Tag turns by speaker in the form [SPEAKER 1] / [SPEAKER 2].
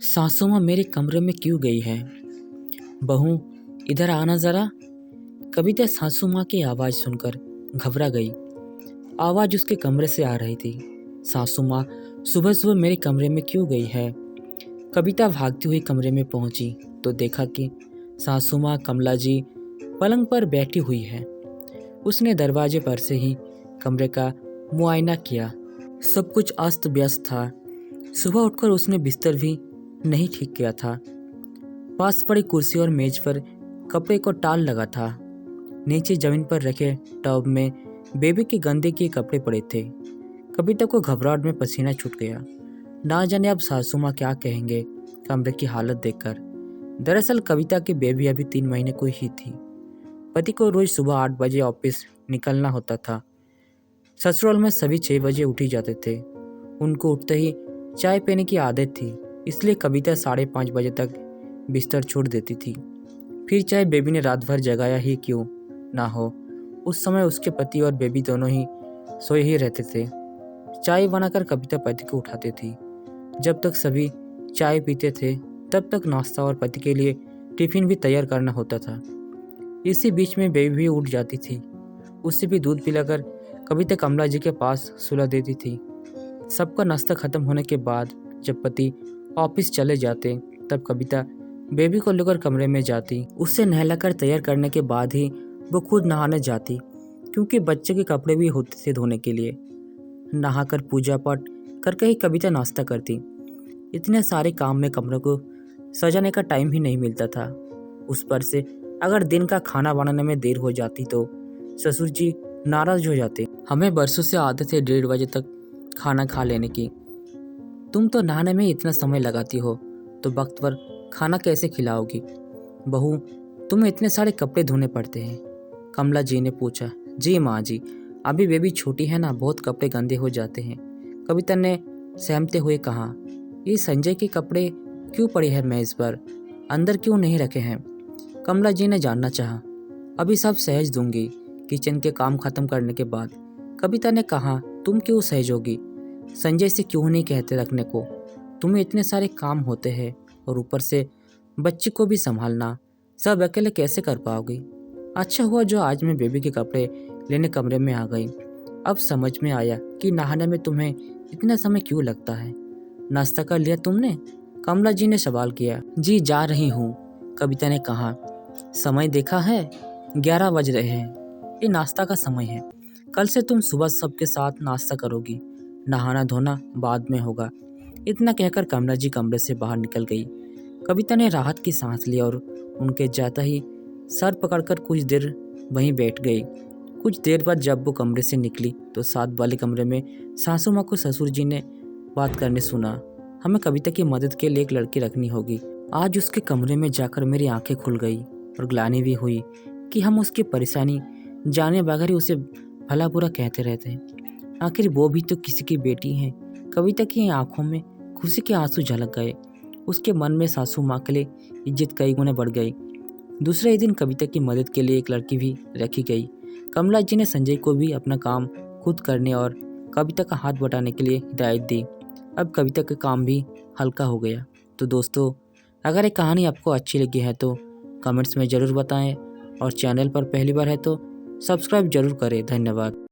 [SPEAKER 1] सासू माँ मेरे कमरे में क्यों गई है? बहू, इधर आना ज़रा। कविता सासू माँ की आवाज़ सुनकर घबरा गई। आवाज़ उसके कमरे से आ रही थी। सासू माँ सुबह सुबह मेरे कमरे में क्यों गई है? कविता भागती हुई कमरे में पहुंची तो देखा कि सासू माँ कमला जी पलंग पर बैठी हुई है। उसने दरवाजे पर से ही कमरे का मुआयना किया। सब कुछ अस्त व्यस्त था। सुबह उठकर उसने बिस्तर भी नहीं ठीक किया था। पास पड़ी कुर्सी और मेज पर कपड़े को टाल लगा था। नीचे जमीन पर रखे टब में बेबी के गंदे के कपड़े पड़े थे। कविता को घबराहट में पसीना छूट गया। ना जाने अब सासू माँ क्या कहेंगे कमरे की हालत देखकर। दरअसल कविता की बेबी अभी 3 महीने की ही थी। पति को रोज सुबह 8 बजे ऑफिस निकलना होता था। ससुराल में सभी 6 बजे उठ ही जाते थे। उनको उठते ही चाय पीने की आदत थी, इसलिए कविता 5:30 बजे तक बिस्तर छोड़ देती थी। फिर चाहे बेबी ने रात भर जगाया ही क्यों ना हो, उस समय उसके पति और बेबी दोनों ही सोए ही रहते थे। चाय बनाकर कविता पति को उठाती थी। जब तक सभी चाय पीते थे तब तक नाश्ता और पति के लिए टिफिन भी तैयार करना होता था। इसी बीच में बेबी भी उठ जाती थी। उससे भी दूध पिलाकर कविता कमला जी के पास सुला देती थी। सबका नाश्ता खत्म होने के बाद जब पति ऑफिस चले जाते तब कविता बेबी को लेकर कमरे में जाती। उसे नहलाकर तैयार करने के बाद ही वो खुद नहाने जाती, क्योंकि बच्चे के कपड़े भी होते थे धोने के लिए। नहाकर पूजा पाठ करके ही कविता नाश्ता करती। इतने सारे काम में कमरे को सजाने का टाइम ही नहीं मिलता था। उस पर से अगर दिन का खाना बनाने में देर हो जाती तो ससुर जी नाराज हो जाते। हमें बरसों से आदत है 1:30 बजे तक खाना खा लेने की। तुम तो नहाने में इतना समय लगाती हो तो वक्त पर खाना कैसे खिलाओगी? बहू, तुम्हें इतने सारे कपड़े धोने पड़ते हैं? कमला जी ने पूछा। जी माँ जी, अभी बेबी छोटी है ना, बहुत कपड़े गंदे हो जाते हैं, कविता ने सहमते हुए कहा। ये संजय के कपड़े क्यों पड़े हैं मेज पर, अंदर क्यों नहीं रखे हैं? कमला जी ने जानना चाहा। अभी सब सहेज दूंगी, किचन के काम खत्म करने के बाद। कविता ने कहा। तुम क्यों सहेजोगी? संजय से क्यों नहीं कहते रखने को? तुम्हें इतने सारे काम होते हैं और ऊपर से बच्ची को भी संभालना, सब अकेले कैसे कर पाओगी? अच्छा हुआ जो आज मैं बेबी के कपड़े लेने कमरे में आ गई। अब समझ में आया कि नहाने में तुम्हें इतना समय क्यों लगता है। नाश्ता कर लिया तुमने? कमला जी ने सवाल किया। जी जा रही हूँ, कविता ने कहा। समय देखा है, 11 बज रहे हैं। ये नाश्ता का समय है। कल से तुम सुबह सबके साथ नाश्ता करोगी, नहाना धोना बाद में होगा। इतना कहकर कमला जी कमरे से बाहर निकल गई। कविता ने राहत की सांस ली और उनके जाता ही सर पकड़कर कुछ देर वहीं बैठ गई। कुछ देर बाद जब वो कमरे से निकली तो साथ वाले कमरे में सासू माँ को ससुर जी ने बात करने सुना। हमें कविता की मदद के लिए एक लड़की रखनी होगी। आज उसके कमरे में जाकर मेरी आंखें खुल गई और ग्लानि भी हुई कि हम उसकी परेशानी जाने बगैर ही उसे भला बुरा कहते रहते हैं। आखिर वो भी तो किसी की बेटी है। कविता की आंखों में खुशी के आंसू झलक गए। उसके मन में सासू माँ के लिए इज्जत कई गुना बढ़ गई। दूसरे ही दिन कविता की मदद के लिए एक लड़की भी रखी गई। कमला जी ने संजय को भी अपना काम खुद करने और कविता का हाथ बटाने के लिए हिदायत दी। अब कविता का काम भी हल्का हो गया। तो दोस्तों, अगर ये कहानी आपको अच्छी लगी है तो कमेंट्स में ज़रूर बताएं और चैनल पर पहली बार है तो सब्सक्राइब जरूर करें। धन्यवाद।